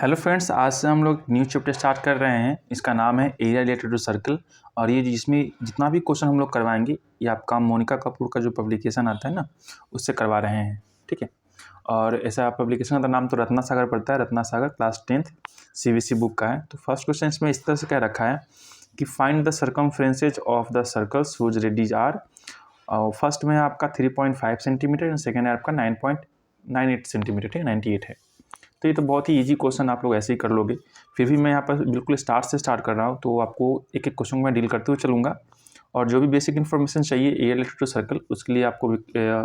Hello friends, आज से हम लोग न्यू चैप्टर स्टार्ट कर रहे हैं। इसका नाम है एरिया रिलेटेड टू सर्कल। और ये जिसमें जितना भी क्वेश्चन हम लोग करवाएंगे ये आपका मोनिका कपूर का जो पब्लिकेशन आता है ना, उससे करवा रहे हैं। ठीक है। और ऐसा पब्लिकेशन का नाम तो रत्ना सागर पड़ता है। रत्ना सागर क्लास 10th CBSE बुक का है। तो फर्स्ट क्वेश्चन इसमें इस तरह से क्या रखा है कि find the circumferences of the circles whose radius are. First में है आपका 3.5 सेंटीमीटर एंड सेकेंड है आपका 9.98 सेंटीमीटर। ठीक है, 98 है। तो ये तो बहुत ही इजी क्वेश्चन, आप लोग ऐसे ही कर लोगे। फिर भी मैं यहाँ पर बिल्कुल स्टार्ट से स्टार्ट कर रहा हूँ, तो आपको एक एक क्वेश्चन में डील करते हुए चलूँगा। और जो भी बेसिक इन्फॉर्मेशन चाहिए एरिया रिलेटेड टू सर्कल, उसके लिए आपको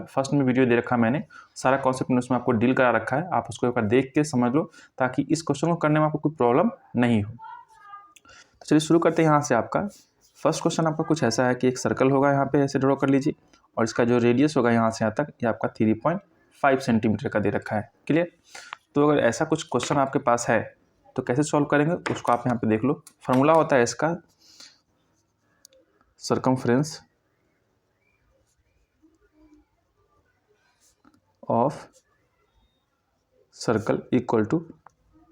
फर्स्ट में वीडियो दे रखा है मैंने। सारा कॉन्सेप्ट में उसमें आपको डील करा रखा है, आप उसको एक बार देख के समझ लो, ताकि इस क्वेश्चन को करने में आपको कोई प्रॉब्लम नहीं हो। तो चलिए शुरू करते हैं यहाँ से। आपका फर्स्ट क्वेश्चन आपका कुछ ऐसा है कि एक सर्कल होगा, यहाँ पे ऐसे ड्रॉ कर लीजिए, और इसका जो रेडियस होगा यहाँ से यहाँ तक, ये आपका 3.5 सेंटीमीटर का दे रखा है। क्लियर। तो अगर ऐसा कुछ क्वेश्चन आपके पास है तो कैसे सॉल्व करेंगे उसको आप यहाँ पे देख लो। फॉर्मूला होता है इसका circumference of circle equal to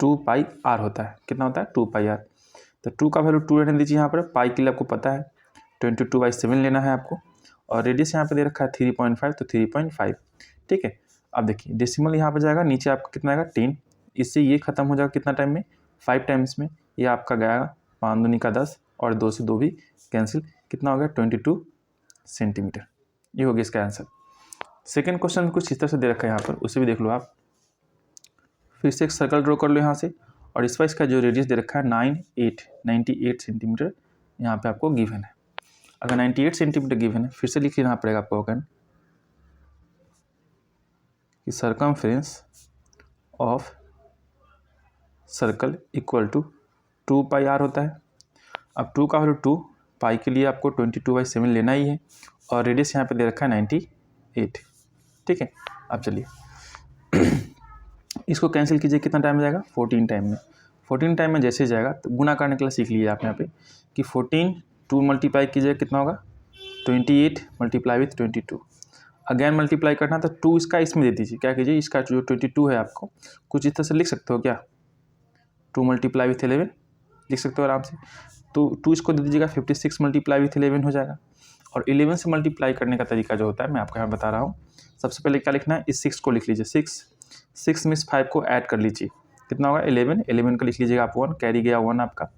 2πr होता है। कितना होता है? 2πr। तो 2 का वैल्यू 2 रहने दीजिए यहाँ पर। पाई के लिए आपको पता है 22/7 लेना है आपको। और रेडियस यहाँ पे दे रखा है 3.5, तो 3.5। ठीक है। अब देखिए डेसिमल यहाँ पे जाएगा, नीचे आपका कितना आएगा 10। इससे ये खत्म हो जाएगा कितना टाइम में? 5 टाइम्स में। ये आपका गया 5 दूनी का 10 और 2 से 2 भी कैंसिल। कितना हो गया? 22 सेंटीमीटर। ये हो गया इसका आंसर। सेकेंड क्वेश्चन कुछ इस तरह से दे रखा है यहाँ पर, उसे भी देख लो आप। फिर से एक सर्कल ड्रॉ कर लो यहाँ से, और इस पर इसका जो रेडियस दे रखा है 98 सेंटीमीटर यहाँ पे आपको गिवन है। अगर 98 सेंटीमीटर गिवन है, फिर से लिख लेना पड़ेगा आपको अगेन कि circumference of circle equal to 2πr होता है। अब 2 का वैल्यू 2, पाई के लिए आपको 22/7 लेना ही है, और रेडियस यहाँ पे दे रखा है 98। ठीक है। अब चलिए इसको कैंसिल कीजिए, कितना टाइम जाएगा? 14 टाइम में। 14 टाइम में जैसे जाएगा तो गुना करने के लिए सीख लीजिए आप यहाँ पे कि 14 2 मल्टीप्लाई कीजिए, कितना होगा? 28 मल्टीप्लाई विथ 22। अगेन मल्टीप्लाई करना तो 2 इसका इसमें दे दीजिए। क्या कीजिए, इसका जो 22 है आपको कुछ इस तरह से लिख सकते हो क्या? 2 मल्टीप्लाई विथ 11 लिख सकते हो आराम से। तो 2 इसको दे दीजिएगा, 56 मल्टीप्लाई विथ 11 हो जाएगा। और 11 से मल्टीप्लाई करने का तरीका जो होता है मैं आपको यहाँ बता रहा हूँ। सबसे पहले क्या लिखना है? इस 6 को लिख लीजिए। 6 में इस 5 को ऐड कर लीजिए, कितना होगा? 11 का लिख लीजिएगा आप 1, कैरी गया 1 आपका।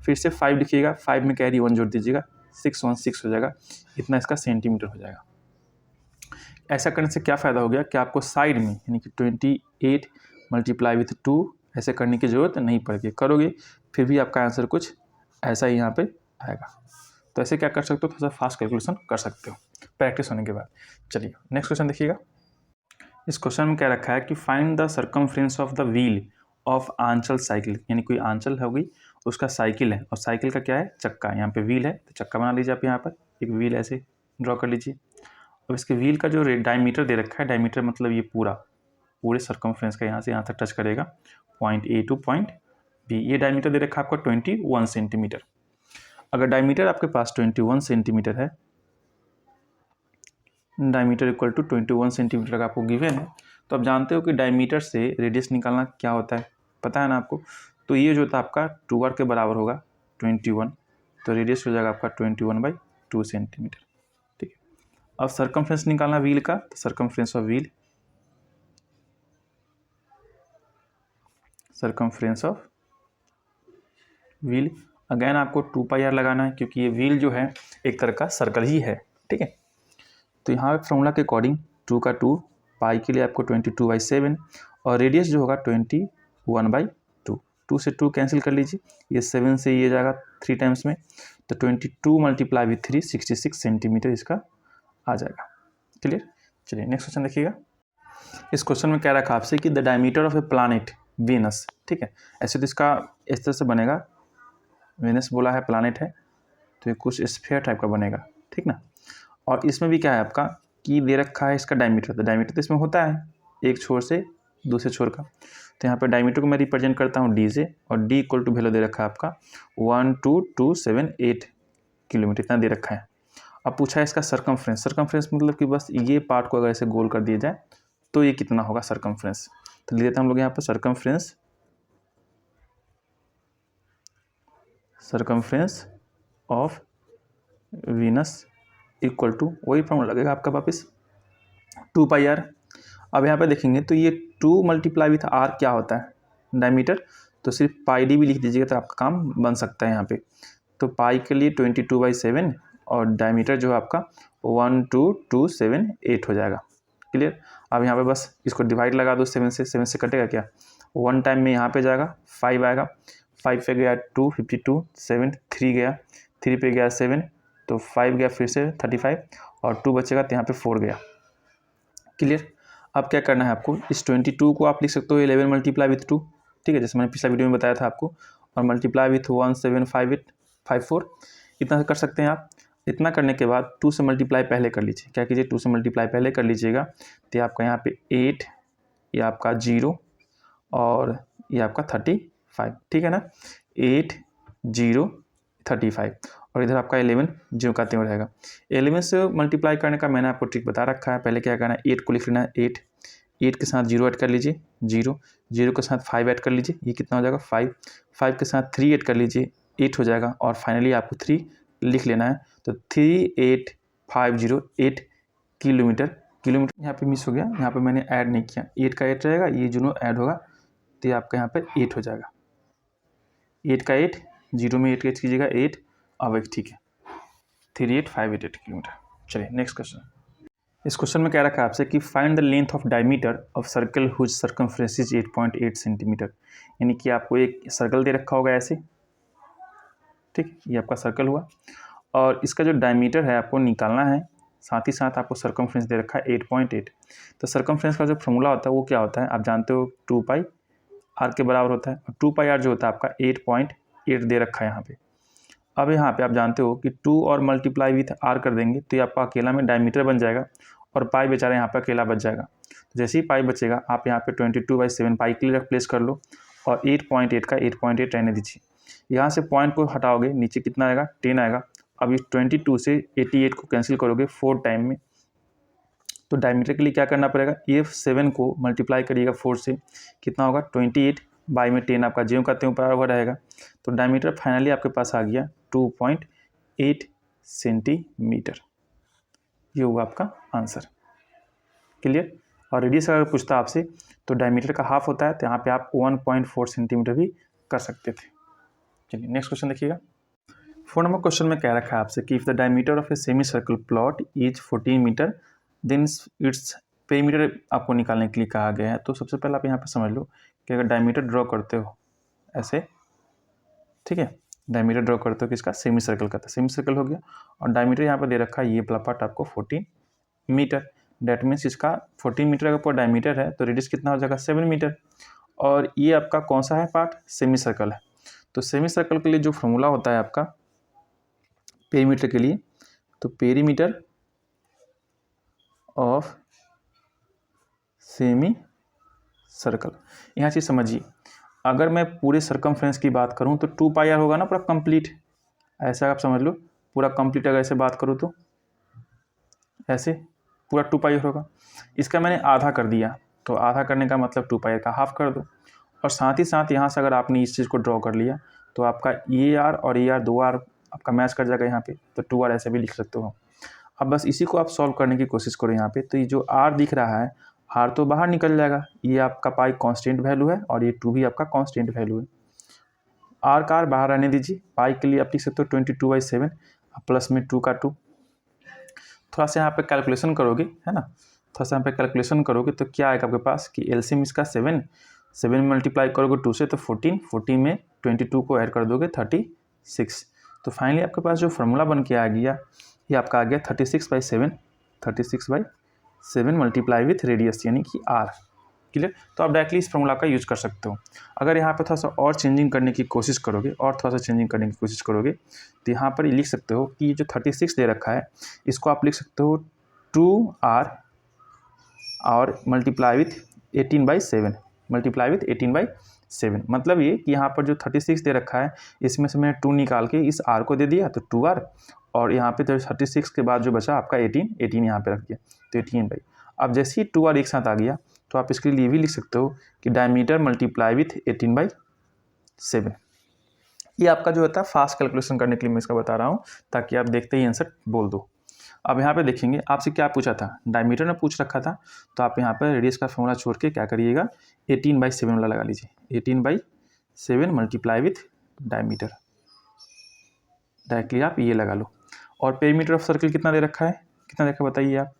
फिर से 5 लिखिएगा, 5 में कैरी 1 जोड़ दीजिएगा, 6 1 6 हो जाएगा। इतना इसका सेंटीमीटर हो जाएगा। ऐसा करने से क्या फ़ायदा हो गया कि आपको साइड में यानी कि 28 मल्टीप्लाई विथ 2 ऐसे करने की ज़रूरत नहीं पड़ेगी। करोगे फिर भी आपका आंसर कुछ ऐसा ही यहाँ पे आएगा। तो ऐसे क्या कर सकते हो? थोड़ा सा फास्ट कैलकुलेशन कर सकते हो प्रैक्टिस होने के बाद। चलिए नेक्स्ट क्वेश्चन देखिएगा। इस क्वेश्चन में क्या रखा है कि find the circumference of the wheel of Anchal cycle. यानी कोई आंचल होगी, उसका साइकिल है, और साइकिल का क्या है? चक्का। यहाँ पे व्हील है तो चक्का बना लीजिए आप। यहाँ पर एक व्हील ऐसे ड्रॉ कर लीजिए। अब इसके व्हील का जो डायमीटर दे रखा है, डायमीटर मतलब ये पूरे सर्कमफ्रेंस का यहाँ से यहाँ तक टच करेगा, point A two point B। ये डायमीटर दे रखा है आपका 21 सेंटीमीटर। अगर डायमीटर आपके पास 21 सेंटीमीटर है, डायमीटर इक्वल टू 21 सेंटीमीटर का आपको गिवन है, तो आप जानते हो कि डायमीटर से रेडियस निकालना क्या होता है, पता है ना आपको। तो ये जो था आपका 2r के बराबर होगा 21, तो रेडियस हो जाएगा आपका 21/2 सेंटीमीटर। ठीक है। अब सर्कमफ्रेंस निकालना व्हील का, तो सर्कमफ्रेंस ऑफ व्हील अगेन आपको 2πr लगाना है, क्योंकि ये व्हील जो है एक तरह का सर्कल ही है। ठीक है। तो यहाँ फॉर्मूला के अकॉर्डिंग 2 का 2, पाई के लिए आपको 22/7, और रेडियस जो होगा 21/2। 2 से 2 कैंसिल कर लीजिए, ये 7 से ये जाएगा 3 टाइम्स में, तो 22 मल्टीप्लाई विथ 3 66 सेंटीमीटर इसका आ जाएगा। क्लियर। चलिए नेक्स्ट क्वेश्चन देखिएगा। इस क्वेश्चन में क्या रखा आपसे कि the diameter of A planet Venus. ठीक है। ऐसे तो इसका इस तरह से बनेगा, वीनस बोला है, प्लानेट है, तो ये कुछ स्फीयर टाइप का बनेगा। ठीक ना। और इसमें भी क्या है आपका कि दे रखा है इसका डायमीटर। तो डायमीटर तो इसमें होता है एक छोर से दूसरे छोर का, तो यहाँ पे डायमीटर को मैं रिप्रेजेंट करता हूँ D से, और D इक्वल टू वैल्यू दे रखा है आपका 12278 किलोमीटर, इतना दे रखा है। अब पूछा है इसका सर्कमफ्रेंस। सर्कमफ्रेंस मतलब कि बस ये पार्ट को अगर ऐसे गोल कर दिया जाए तो ये कितना होगा सर्कमफ्रेंस। तो लिख देते हैं हम लोग यहाँ पर circumference circumference of Venus equal to, वही फॉर्मूला लगेगा आपका वापस 2πr। अब यहाँ पे देखेंगे तो ये 2 मल्टीप्लाई विथ r क्या होता है डायमीटर, तो सिर्फ πd भी लिख दीजिएगा तो आपका काम बन सकता है यहाँ पे। तो पाई के लिए 22/7 और डायमीटर जो है आपका 12278 हो जाएगा। क्लियर। अब यहाँ पे बस इसको डिवाइड लगा दो 7 से कटेगा क्या, 1 टाइम में यहाँ पे जाएगा 5 आएगा, 5 पे गया 2 52, 7 3 गया, 3 पे गया 7 तो 5 गया फिर से 35 और 2 बचेगा तो यहाँ पे 4 गया। क्लियर। अब क्या करना है आपको, इस 22 को आप लिख सकते हो 11 मल्टीप्लाई विथ 2, ठीक है, जैसे मैंने पिछला वीडियो में बताया था आपको, और मल्टीप्लाई विथ 175854 इतना कर सकते हैं आप। इतना करने के बाद 2 से मल्टीप्लाई पहले कर लीजिए, क्या कीजिए 2 से मल्टीप्लाई पहले कर लीजिएगा तो आपका यहाँ पे 8, ये आपका 0 और ये आपका 35, ठीक है ना, 8 0 35 और इधर आपका 11 जो का त्यों रहेगा। 11 से मल्टीप्लाई करने का मैंने आपको ट्रिक बता रखा है। पहले क्या करना है, 8 को लिख लेना है 8 के साथ 0 ऐड कर लीजिए 0 के साथ 5 ऐड कर लीजिए, ये कितना हो जाएगा 5 के साथ 3 ऐड कर लीजिए 8 हो जाएगा और फाइनली आपको 3 लिख लेना है। तो 38508 किलोमीटर यहाँ पे मिस हो गया, यहाँ पे मैंने ऐड नहीं किया, 8 का 8 रहेगा, ये दोनों ऐड होगा तो ये आपका यहाँ पर 8 हो जाएगा, 8 का 8, 0 में 8 का कीजिएगा 8, अब एक ठीक है 38588 किलोमीटर। चलिए नेक्स्ट क्वेश्चन। इस क्वेश्चन में क्या रखा है आपसे कि find the length of diameter of circle whose circumference is 8.8 centimetre, यानी कि आपको एक सर्कल दे रखा होगा ऐसे, ठीक, ये आपका सर्कल हुआ और इसका जो डायमीटर है आपको निकालना है, साथ ही साथ आपको सर्कमफ्रेंस दे रखा है 8.8। तो सर्कमफ्रेंस का जो फॉर्मूला होता है वो क्या होता है आप जानते हो, 2πr के बराबर होता है और 2πr जो होता है आपका 8.8 दे रखा है यहाँ पे। अब यहाँ पे आप जानते हो कि 2 और मल्टीप्लाई विथ r कर देंगे तो ये आपका अकेला में डायमीटर बन जाएगा और पाई बेचारा यहाँ पे अकेला बच जाएगा। तो जैसे ही पाई बचेगा आप यहाँ पे 22/7 पाई के लिए प्लेस कर लो और 8.8 का 8.8 रहने दीजिए। यहाँ से पॉइंट को हटाओगे नीचे कितना आएगा 10 आएगा। अब इस 22 से 88 को कैंसिल करोगे 4 टाइम में, तो डायमीटर के लिए क्या करना पड़ेगा, ये 7 को मल्टीप्लाई करिएगा 4 से, कितना होगा 28 बाई में 10 आपका ज्यों का त्यों पड़ा हुआ रहेगा। तो डायमीटर फाइनली आपके पास आ गया 2.8 सेंटीमीटर, ये हुआ आपका आंसर। क्लियर। और रेडियस अगर पूछता आपसे तो डायमीटर का हाफ होता है, तो यहाँ पे आप 1.4 सेंटीमीटर भी कर सकते थे। चलिए नेक्स्ट क्वेश्चन देखिएगा। 4 नंबर क्वेश्चन में क्या रखा है आपसे कि if the diameter of a semi circle plot is 14 metre then its perimeter आपको निकालने के लिए कहा गया है। तो सबसे पहले आप यहाँ पे समझ लो कि अगर डायमीटर ड्रॉ करते हो ऐसे, ठीक है, डायमीटर ड्रॉ करते हो किसका, सेमी सर्कल का, तो सेमी सर्कल हो गया और डायमीटर यहाँ पर दे रखा है ये वाला पार्ट आपको 14 मीटर। डैट मीन्स इसका 14 मीटर अगर पर डायमीटर है तो रेडियस कितना हो जाएगा 7 मीटर और ये आपका कौन सा है पार्ट, सेमी सर्कल है। तो सेमी सर्कल के लिए जो फॉर्मूला होता है आपका पेरीमीटर के लिए, तो पेरीमीटर ऑफ सेमी सर्कल, यहाँ चीज़ समझिए, अगर मैं पूरे सर्कमफ्रेंस की बात करूँ तो 2πr होगा ना पूरा कंप्लीट, ऐसा आप समझ लो पूरा कंप्लीट अगर ऐसे बात करूँ तो ऐसे पूरा 2πr होगा। इसका मैंने आधा कर दिया तो आधा करने का मतलब 2πr का हाफ कर दो और साथ ही साथ यहाँ से अगर आपने इस चीज़ को ड्रॉ कर लिया तो आपका ये आर और ये आर 2r आपका मैच कर जाएगा यहाँ पे, तो 2r ऐसे भी लिख सकते हो। अब बस इसी को आप सॉल्व करने की कोशिश करो यहाँ पे, तो ये जो r दिख रहा है r तो बाहर निकल जाएगा, ये आपका पाई कांस्टेंट वैल्यू है और ये 2 भी आपका कांस्टेंट वैल्यू है। r का r बाहर रहने दीजिए, पाई के लिए आप लिख सकते हो 22/7 प्लस में 2 का 2। थोड़ा सा यहाँ पे कैलकुलेशन करोगे है ना, थोड़ा सा यहाँ पे कैलकुलेशन करोगे तो क्या आएगा आपके पास कि एलसीएम इसका 7 में मल्टीप्लाई करोगे 2 से तो 14 में 22 को ऐड कर दोगे 36। तो फाइनली आपके पास जो फार्मूला बन के आ गया ये आपका आ गया 36/7 मल्टीप्लाई विथ रेडियस यानी कि r। क्लियर। तो आप डायरेक्टली इस फार्मूला का यूज कर सकते हो। अगर यहाँ पे थोड़ा सा और चेंजिंग करने की कोशिश करोगे और थोड़ा सा चेंजिंग करने की कोशिश करोगे तो यहाँ पर ये लिख सकते हो कि जो 36 दे रखा है इसको आप लिख सकते हो 2r और मल्टीप्लाई विथ 18/7 मतलब ये कि यहाँ पर जो 36 दे रखा है इसमें से मैंने 2 निकाल के इस r को दे दिया तो 2r और यहाँ पे 36 के बाद जो बचा आपका 18 यहाँ पे रख दिया तो 18 अब जैसे ही 2r एक साथ आ गया तो आप इसके लिए भी लिख सकते हो कि डायमीटर मल्टीप्लाई विथ 18/7। ये आपका जो होता है फास्ट कैलकुलेशन करने के लिए मैं इसका बता रहा हूँ, ताकि आप देखते ही आंसर बोल दो। अब यहाँ पे देखेंगे आपसे क्या पूछा था, डायमीटर में पूछ रखा था, तो आप यहाँ पर रेडियस का फॉर्मूला छोड़ के क्या करिएगा, 18/7 वाला लगा लीजिए। 18/7 मल्टीप्लाई विथ डायमीटर, डायरेक्टली आप ये लगा लो। और पेरीमीटर ऑफ सर्कल कितना दे रखा है, कितना देखा बताइए आप,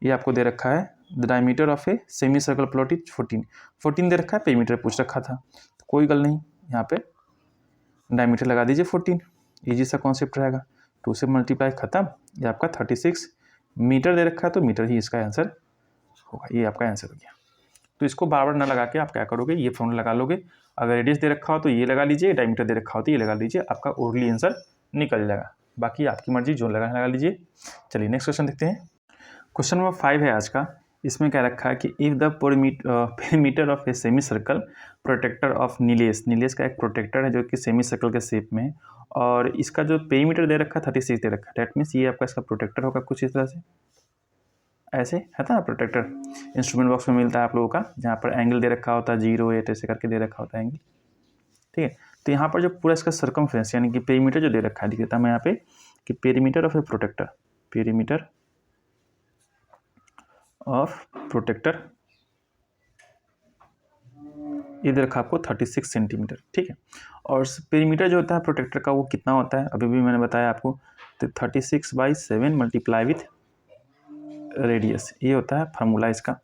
ये आपको दे रखा है the diameter of a semi circle plot is 14 दे रखा है, पेरीमीटर पूछ रखा था, तो कोई गल नहीं, यहाँ पे डायमीटर लगा दीजिए 14, ईजी सा कॉन्सेप्ट रहेगा, 2 से मल्टीप्लाई खत्म, ये आपका 36 मीटर दे रखा है, तो मीटर ही इसका आंसर होगा, ये आपका आंसर हो गया। तो इसको बार बार ना लगा के आप क्या करोगे, ये फॉर्मूला लगा लोगे, अगर रेडियस दे रखा हो तो ये लगा लीजिए, डायमीटर दे रखा हो तो ये लगा लीजिए, आपका ओरली आंसर निकल जाएगा। बाकी आपकी मर्जी, जो लगा लीजिए। चलिए नेक्स्ट क्वेश्चन देखते हैं। क्वेश्चन नंबर 5 है आज का। इसमें क्या रखा है कि if the perimeter of a semi circle protractor of नीलेस का एक प्रोटेक्टर है जो कि सेमी सर्कल के शेप में है, और इसका जो पेरीमीटर दे रखा है 36 दे रखा है, डैट मीन्स ये आपका इसका प्रोटेक्टर होगा कुछ इस तरह से, ऐसे है ना प्रोटेक्टर, इंस्ट्रूमेंट बॉक्स में मिलता है आप लोगों का, जहाँ पर एंगल दे रखा होता है 0, 8 ऐसे करके दे रखा होता है एंगल, ठीक है। तो यहाँ पर जो पूरा इसका सर्कमफ्रेंस यानी कि पेरीमीटर जो दे रखा है, लिख देता हूँ मैं यहाँ पे कि perimeter of a protractor, perimeter of protractor ये दे रखा आपको 36 सेंटीमीटर, ठीक है। और पेरीमीटर जो होता है प्रोटेक्टर का वो कितना होता है, अभी भी मैंने बताया आपको, तो 36/7 मल्टीप्लाई विथ रेडियस, ये होता है फार्मूला इसका।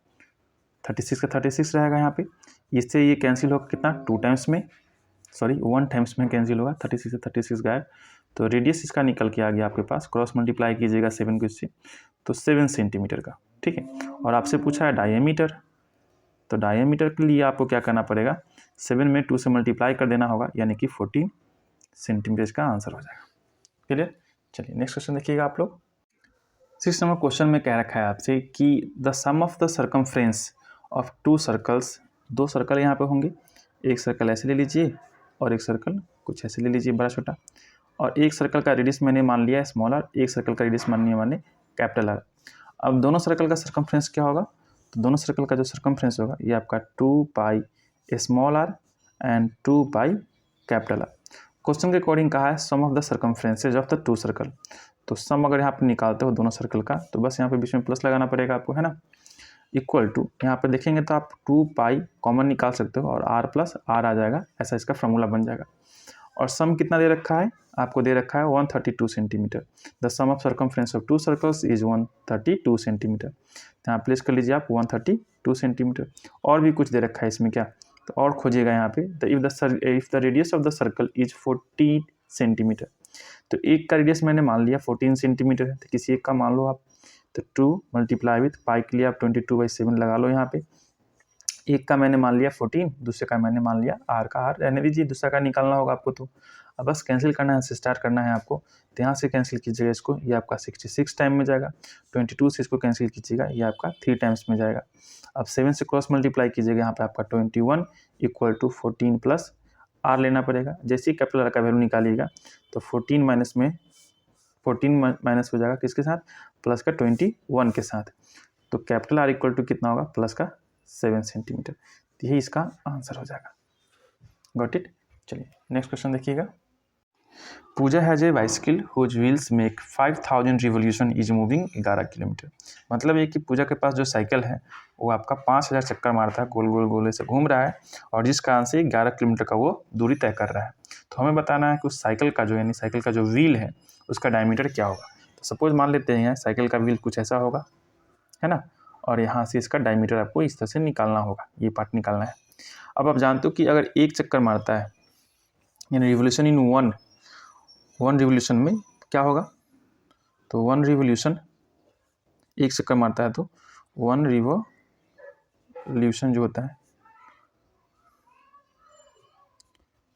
36 का 36 रहेगा यहाँ पे, इससे ये कैंसिल होगा कितना, 2 टाइम्स में, सॉरी 1 टाइम्स में कैंसिल होगा, 36 से 36 गायब, तो रेडियस इसका निकल के आ गया आपके पास, क्रॉस मल्टीप्लाई कीजिएगा 7 को इससे, तो 7 सेंटीमीटर का, ठीक है। और आपसे पूछा है डायमीटर, तो डायमीटर के लिए आपको क्या करना पड़ेगा, 7 में 2 से मल्टीप्लाई कर देना होगा, यानी कि 14 सेंटीमीटर इसका आंसर हो जाएगा। क्लियर। चलिए नेक्स्ट क्वेश्चन देखिएगा आप लोग। 6 नंबर क्वेश्चन में कह रखा है आपसे कि the sum of the circumference of 2 circles, 2 circle यहाँ पे होंगे, एक सर्कल ऐसे ले लीजिए और एक सर्कल कुछ ऐसे ले लीजिए बड़ा छोटा, और एक सर्कल का रेडियस मैंने मान लिया स्मॉल आर, एक सर्कल का रेडियस मान लिया मैंने कैपिटल आर। अब दोनों सर्कल का सर्कमफ्रेंस क्या होगा, तो दोनों सर्कल का जो सर्कमफ्रेंस होगा ये आपका 2 pi small R and 2 pi capital R. Question के अकॉर्डिंग कहा है sum of the circumferences of the 2 circle, तो सम अगर यहाँ पे निकालते हो दोनों सर्कल का, तो बस यहाँ पे बीच में प्लस लगाना पड़ेगा आपको, है ना, इक्वल टू, यहाँ पे देखेंगे तो आप 2 पाई कॉमन निकाल सकते हो और r प्लस r आ जाएगा, ऐसा इसका फॉर्मूला बन जाएगा। और सम कितना दे रखा है, आपको दे रखा है 132 centimetre, the sum of circumference of 2 circles is 132 centimetre, तो यहाँ प्लेस कर लीजिए आप 132 सेंटीमीटर। और भी कुछ दे रखा है इसमें क्या, तो और खोजिएगा यहाँ पे, if the radius of the circle is 14 centimetre, तो एक का रेडियस मैंने मान लिया 14 सेंटीमीटर है, तो किसी एक का मान लो आप, तो 2 मल्टीप्लाई विथ पाई के लिए आप 22/7 लगा लो यहाँ पे, एक का मैंने मान लिया 14, दूसरे का मैंने मान लिया r का, r रहने दीजिए, दूसरा का निकालना होगा आपको, तो अब बस कैंसिल करना है, स्टार्ट करना है आपको, तो यहाँ से कैंसिल कीजिएगा इसको, ये आपका 66 टाइम में जाएगा, 22 से इसको कैंसिल कीजिएगा, ये आपका 3 टाइम्स में जाएगा। अब 7 से क्रॉस मल्टीप्लाई कीजिएगा, यहाँ पे आपका 21 इक्वल टू 14 प्लस r लेना पड़ेगा, जैसे ही कैपिटल r का वैल्यू निकालिएगा तो 14 माइनस हो जाएगा किसके साथ, प्लस का 21 के साथ, तो कैपिटल R इक्वल टू कितना होगा, प्लस का 7 सेंटीमीटर, तो यही इसका आंसर हो जाएगा। Got it. चलिए नेक्स्ट क्वेश्चन देखिएगा। Pooja has a bicycle whose wheels make 5000 revolution is moving 11 kilometre, मतलब ये कि पूजा के पास जो साइकिल है वो आपका 5000 चक्कर मारता है, गोल गोल गोले से घूम रहा है, और जिस कारण से 11 किलोमीटर का वो दूरी तय कर रहा है। तो हमें बताना है कि उस साइकिल का जो यानी साइकिल का जो व्हील है उसका डायमीटर क्या होगा। तो सपोज मान लेते हैं साइकिल का व्हील कुछ ऐसा होगा, है ना, और यहाँ से इसका डायमीटर आपको इस तरह से निकालना होगा, ये पार्ट निकालना है। अब आप जानते हो कि अगर एक चक्कर मारता है यानी रिवोल्यूशन इन वन रिवोल्यूशन में क्या होगा, तो 1 रिवोल्यूशन, एक चक्कर मारता है तो 1 रिवोल्यूशन जो होता है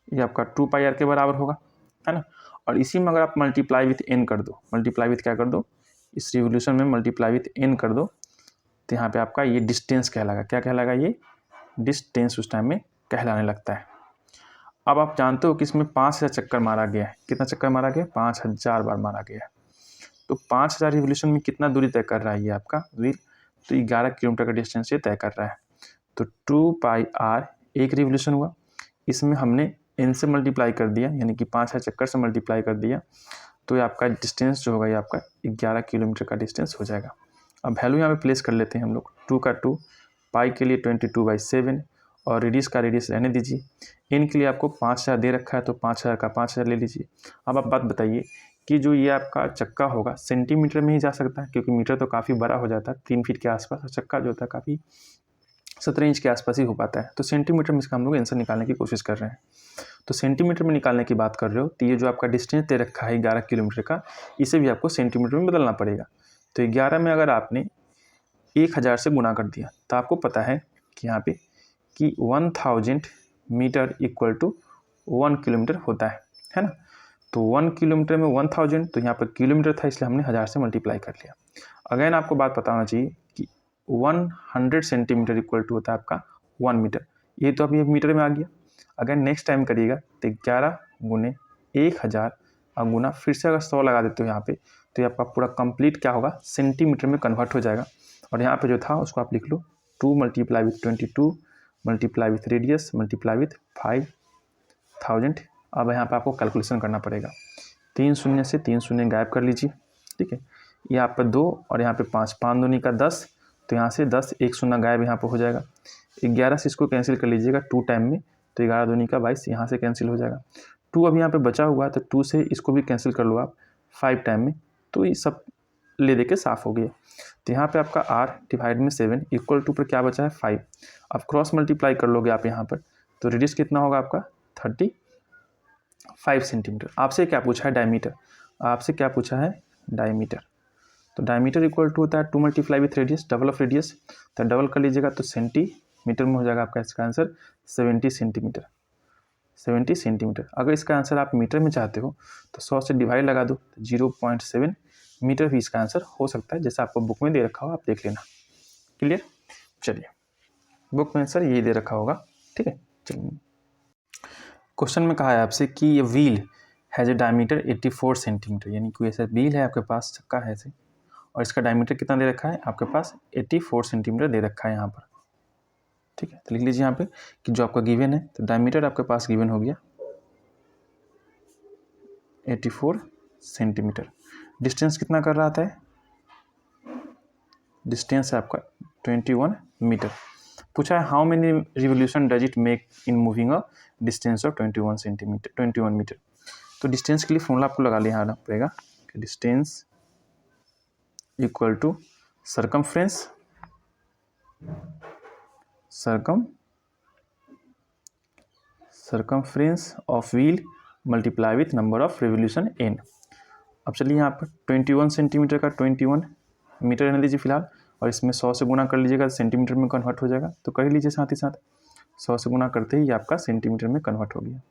ये आपका 2 पाई r के बराबर होगा, है ना। और इसी में अगर आप मल्टीप्लाई विथ n कर दो, मल्टीप्लाई विथ क्या कर दो, इस रिवोल्यूशन में मल्टीप्लाई विथ n कर दो, तो यहाँ पे आपका ये डिस्टेंस कहलाएगा, क्या कहलाएगा, ये डिस्टेंस उस टाइम में कहलाने लगता है। अब आप जानते हो कि इसमें 5000 चक्कर मारा गया है, कितना चक्कर मारा गया, 5000 बार मारा गया है, तो 5000 रिवोल्यूशन में कितना दूरी तय कर रहा है ये आपका व्हील, तो 11 किलोमीटर का डिस्टेंस ये तय कर रहा है। तो 2 पाई r एक रिवोल्यूशन हुआ, इसमें हमने n से मल्टीप्लाई कर दिया, यानी कि 5000 चक्कर से मल्टीप्लाई कर दिया, तो ये आपका डिस्टेंस जो होगा ये आपका 11 किलोमीटर का डिस्टेंस हो जाएगा। अब वैल्यू यहाँ पे प्लेस कर लेते हैं हम लोग। 2 का 2, पाई के लिए 22/7 और रेडियस का रेडियस रहने दीजिए। इन के लिए आपको 5000 दे रखा है तो 5000 का 5000 ले लीजिए। अब आप बात बताइए कि जो ये आपका चक्का होगा सेंटीमीटर में ही जा सकता है, क्योंकि मीटर तो काफ़ी बड़ा हो जाता है 3 फीट के आसपास, और चक्का जो होता है काफ़ी 17 इंच के आसपास ही हो पाता है। तो सेंटीमीटर में इसका हम लोग आंसर निकालने की कोशिश कर रहे हैं। तो सेंटीमीटर में निकालने की बात कर रहे हो तो ये जो आपका डिस्टेंस दे रखा है 11 किलोमीटर का, इसे भी आपको सेंटीमीटर में बदलना पड़ेगा। तो 11 में अगर आपने 1000 से गुना कर दिया तो आपको पता है कि यहाँ पे कि 1000 मीटर इक्वल टू 1 किलोमीटर होता है ना। तो 1 किलोमीटर में 1000, तो यहाँ पर किलोमीटर था इसलिए हमने 1000 से मल्टीप्लाई कर लिया। अगेन आपको बात पता होना चाहिए कि 100 सेंटीमीटर इक्वल टू होता है आपका 1 मीटर। ये तो अभी मीटर में आ गया। अगर नेक्स्ट टाइम करिएगा तो 11 गुने 1000 और गुना फिर से अगर 100 लगा देते हो यहाँ पे, तो ये आपका पूरा कंप्लीट क्या होगा, सेंटीमीटर में कन्वर्ट हो जाएगा। और यहाँ पे जो था उसको आप लिख लो 2 multiply with 22 multiply with radius multiply with 5000। अब यहाँ पे आपको कैलकुलेशन करना पड़ेगा। 3 शून्य से 3 शून्य गायब कर लीजिए, ठीक है। यहाँ पर 2 और यहाँ पे 5, 5 दूनी का 10, तो यहाँ से 10, 1 शून्य गायब यहाँ पर हो जाएगा। 11 से इसको कैंसिल कर लीजिएगा 2 टाइम में, तो 11 दूनी का 22 यहाँ से कैंसिल हो जाएगा। 2 अभी यहाँ पे बचा हुआ है तो 2 से इसको भी कैंसिल कर लो आप 5 टाइम में, तो ये सब ले दे के साफ हो गया। तो यहाँ पे आपका r डिवाइड में 7 इक्वल टू पर क्या बचा है 5। अब क्रॉस मल्टीप्लाई कर लोगे आप यहाँ पर, तो रेडियस कितना होगा आपका 35 सेंटीमीटर। आपसे क्या पूछा है डायमीटर, आपसे क्या पूछा है डायमीटर। तो डायमीटर इक्वल टू होता है 2 multiply with radius, double of radius, तो डबल कर लीजिएगा तो सेंटीमीटर में हो जाएगा आपका इसका आंसर 70 सेंटीमीटर। 70 सेंटीमीटर। अगर इसका आंसर आप मीटर में चाहते हो तो 100 से डिवाइड लगा दो, 0.7 मीटर भी इसका आंसर हो सकता है, जैसा आपको बुक में दे रखा हो आप देख लेना। क्लियर, चलिए बुक में आंसर यही दे रखा होगा, ठीक है। चलिए क्वेश्चन में कहा है आपसे कि ये wheel has a diameter 84 centimetre, यानी कोई ऐसा व्हील है आपके पास, चक्का है ऐसे, और इसका डायमीटर कितना दे रखा है आपके पास 84 सेंटीमीटर दे रखा है यहाँ पर, ठीक है। तो लिख लीजिए यहाँ पे कि जो आपका गिवन है, तो डायमीटर आपके पास गिवन हो गया 84 सेंटीमीटर। डिस्टेंस कितना कर रहा था, डिस्टेंस है आपका 21 मीटर। पूछा है how many revolution does it make in moving a distance of 21 centimetre 21 metre. तो डिस्टेंस के लिए फॉर्मूला आपको लगा लेना पड़ेगा कि distance equal to circumference of wheel multiply with number of revolution n। अब चलिए यहाँ पर 21 सेंटीमीटर का 21 मीटर रहने दीजिए फिलहाल, और इसमें 100 से गुना कर लीजिएगा सेंटीमीटर में कन्वर्ट हो जाएगा, तो कर लीजिए साथ ही साथ 100 से गुना करते ही आपका सेंटीमीटर में कन्वर्ट हो गया।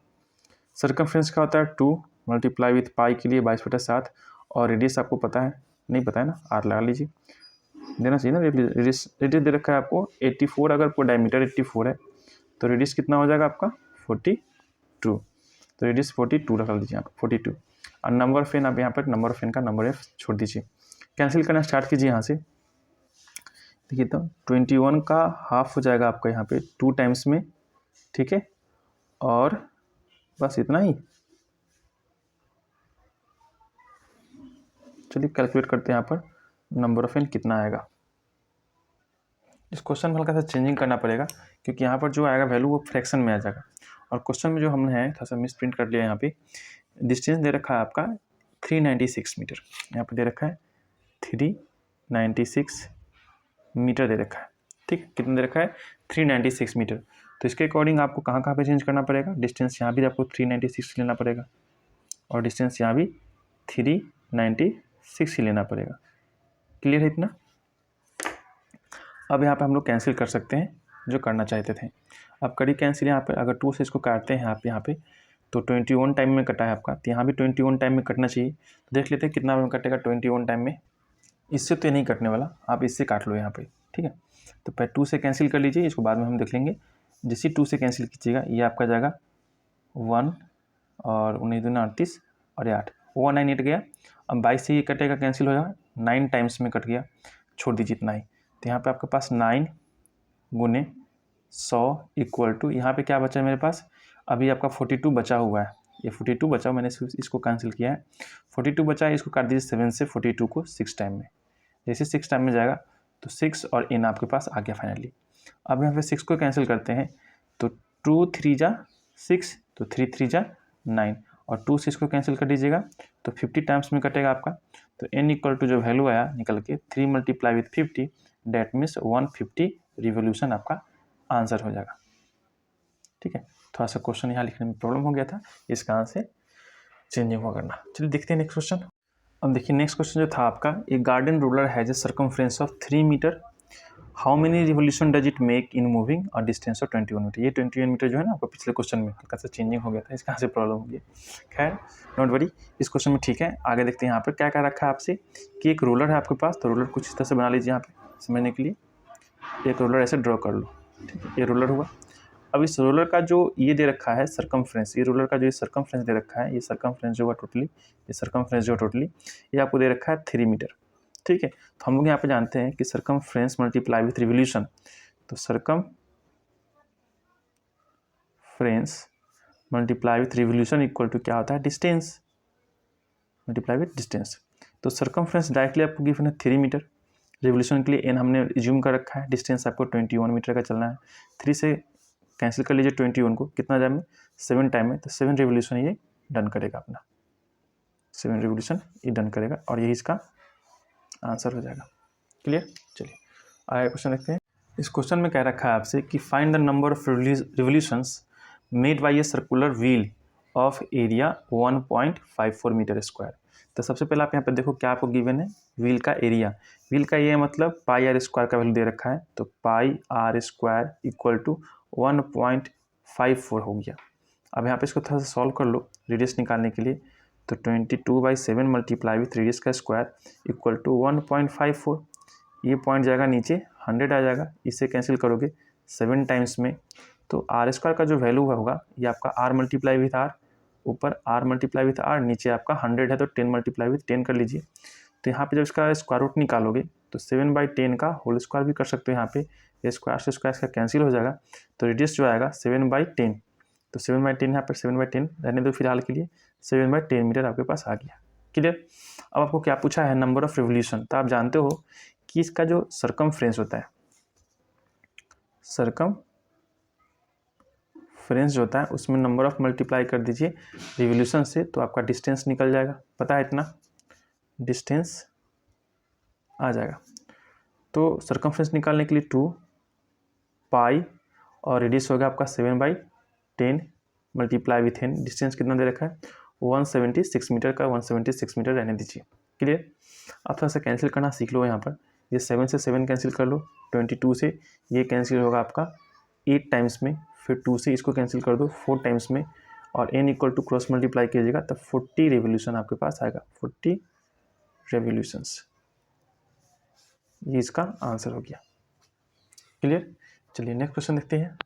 सर्कमफ्रेंस का होता है 2 मल्टीप्लाई विथ पाई के लिए 22/7, और रेडियस आपको पता है, नहीं पता है ना, r लगा लीजिए, देना चाहिए ना। रेडियस दे रखा है आपको 84, अगर आपको डायमीटर 84 है तो रेडियस कितना हो जाएगा आपका 42, तो रेडियस 42 रख लीजिए आप 42। और नंबर ऑफ एन आप यहाँ पर नंबर ऑफ एन का नंबर एफ छोड़ दीजिए, कैंसिल करना स्टार्ट कीजिए यहाँ से। देखिए तो 21 का हाफ हो जाएगा आपका यहाँ पे 2 टाइम्स में, ठीक है, और बस इतना ही। चलिए कैलकुलेट करते हैं यहाँ पर नंबर ऑफ एन कितना आएगा। इस क्वेश्चन में हल्का सा चेंजिंग करना पड़ेगा, क्योंकि यहाँ पर जो आएगा वैल्यू वो फ्रैक्शन में आ जाएगा, और क्वेश्चन में जो हमने है थोड़ा सा मिस प्रिंट कर लिया। यहाँ पे डिस्टेंस दे रखा है आपका 396 मीटर, यहाँ पे दे रखा है 396 मीटर दे रखा है, ठीक, कितना दे रखा है 396 मीटर। तो इसके अकॉर्डिंग आपको कहाँ कहाँ पे चेंज करना पड़ेगा, डिस्टेंस यहाँ भी आपको 396 लेना पड़ेगा, और डिस्टेंस यहाँ भी 396 ही लेना पड़ेगा। क्लियर है इतना। अब यहाँ पे हम लोग कैंसिल कर सकते हैं जो करना चाहते थे। अब करी कैंसिल यहाँ पे, अगर 2 से इसको काटते हैं आप यहाँ पे तो 21 टाइम में कटा है आपका, तो यहाँ भी 21 टाइम में कटना चाहिए। तो देख लेते हैं कितना में कटेगा 21 टाइम में। इससे तो ये नहीं कटने वाला, आप इससे काट लो यहाँ पे, ठीक है। तो पहले 2 से कैंसिल कर लीजिए, इसको बाद में हम देख लेंगे। जैसे 2 से कैंसिल कीजिएगा ये आपका जाएगा 1 और 19 दूना 38 और 8, 198 गया। अब 22 से ये कटेगा, कैंसिल हो जाएगा, 9 टाइम्स में कट गया, छोड़ दीजिए इतना ही। तो यहाँ पे आपके पास 9 गुने 100 इक्वल टू यहाँ पे क्या बचा है मेरे पास अभी आपका 42 बचा हुआ है, ये 42 बचा हुआ, मैंने इसको कैंसिल किया है। 42 बचा है, इसको काट दीजिए 7 से 42 को 6 टाइम में। जैसे 6 टाइम में जाएगा तो 6 और n आपके पास आ गया फाइनली। अब यहाँ पे 6 को कैंसिल करते हैं तो 2 3 जा 6, तो 3 3 जा 9, और 2 से इसको कैंसिल कर दीजिएगा तो 50 टाइम्स में कटेगा आपका। तो n इक्वल टू जो वैल्यू आया निकल के 3 multiply with 50, that means 150 revolution आपका आंसर हो जाएगा। ठीक है, थोड़ा सा क्वेश्चन यहाँ लिखने में प्रॉब्लम हो गया था, इसका आंसर चेंजिंग हुआ करना। चलिए देखते हैं नेक्स्ट क्वेश्चन। अब देखिए नेक्स्ट क्वेश्चन जो था आपका, एक garden roller has a circumference of 3 metre, how many revolution does it make in moving और डिस्टेंस ऑफ 21 मीटर। ये 21 मीटर जो है ना आपको पिछले क्वेश्चन में हल्का सा चेंजिंग हो गया था, इसका से प्रॉब्लम हो गई। खैर डोंट वरी, इस क्वेश्चन में ठीक है। आगे देखते हैं यहाँ पर क्या क्या रखा है आपसे कि एक रोलर है आपके पास, तो रोलर कुछ इस तरह से बना लीजिए यहाँ पे समझने के लिए। एक रोलर ऐसे ड्रॉ कर लो, ठीक है, ये रोलर हुआ। अब इस रोलर का जो ये दे रखा है सर्कमफ्रेंस, ये रोलर का जो सर्कमफ्रेंस दे रखा है, ये सर्कमफ्रेंस जो है टोटली, ये सर्कमफ्रेंस जो टोटली ये आपको दे रखा है 3 मीटर। ठीक है, तो हम लोग यहाँ पे जानते हैं कि सर्कमफ्रेंस मल्टीप्लाई विथ रिवोल्यूशन, तो circumference multiply with revolution equal to क्या होता है, डिस्टेंस मल्टीप्लाई विथ डिस्टेंस। तो सर्कमफ्रेंस डायरेक्टली आपको गिवन है 3 मीटर, रिवोल्यूशन के लिए n हमने रिज्यूम कर रखा है, डिस्टेंस आपको 21 मीटर का चलना है। 3 से कैंसिल कर लीजिए 21 को, कितना टाइम में, 7 टाइम में, तो 7 रिवोल्यूशन ये डन करेगा अपना, 7 रिवोल्यूशन ये डन करेगा और यही इसका आंसर हो जाएगा। क्लियर। चलिए आगे क्वेश्चन देखते हैं। इस क्वेश्चन में कह रखा है आपसे कि find the number of revolutions made by a circular wheel of area 1.54 metre square. तो सबसे पहले आप यहाँ पे देखो क्या आपको गिवन है, व्हील का एरिया। व्हील का ये मतलब पाई आर स्क्वायर का वैल्यू दे रखा है, तो पाई आर स्क्वायर इक्वल टू 1.54 हो गया। अब यहाँ पे इसको थोड़ा सा सॉल्व कर लो रेडियस निकालने के लिए, तो 22/7 मल्टीप्लाई विथ रेडियस का स्क्वायर इक्वल टू 1.54। ये पॉइंट जाएगा नीचे 100 आ जाएगा, इससे कैंसिल करोगे 7 टाइम्स में, तो आर स्क्वायर का जो वैल्यू होगा ये आपका आर मल्टीप्लाई विथ आर, ऊपर आर मल्टीप्लाई विथ आर, नीचे आपका 100 है तो 10 मल्टीप्लाई विथ 10 कर लीजिए। तो यहाँ पे जब इसका स्क्वायर रूट निकालोगे तो 7/10 का होल स्क्वायर भी कर सकते हो, यहाँ पे ये स्क्वायर से स्क्वायर इसका कैंसिल हो जाएगा, तो रेडियस जो आएगा 7/10, तो 7/10 यहाँ पर 7/10 रहने दो फिलहाल के लिए, 7/10 मीटर आपके पास आ गया। क्लियर। अब आपको क्या पूछा है, नंबर ऑफ रिवोल्यूशन। तो आप जानते हो कि इसका जो सर्कमफ्रेंस होता है, सर्कमफ्रेंस जो होता है उसमें नंबर ऑफ मल्टीप्लाई कर दीजिए रिवोल्यूशन से, तो आपका डिस्टेंस निकल जाएगा, पता है इतना डिस्टेंस आ जाएगा। तो सर्कमफ्रेंस निकालने के लिए 2 पाई और रेडियस होगा आपका 7/10 मल्टीप्लाई विथ n, डिस्टेंस कितना दे रखा है 176 मीटर का, 176 मीटर रहने दीजिए। क्लियर। आप थोड़ा सा कैंसिल करना सीख लो, यहाँ पर ये 7 से 7 कैंसिल कर लो, 22 से ये कैंसिल होगा आपका 8 टाइम्स में, फिर 2 से इसको कैंसिल कर दो 4 टाइम्स में, और n equal to cross multiply कीजिएगा तब 40 रिवोल्यूशन आपके पास आएगा, 40 रेवोल्यूशंस, ये इसका आंसर हो गया। क्लियर। चलिए नेक्स्ट क्वेश्चन देखते हैं।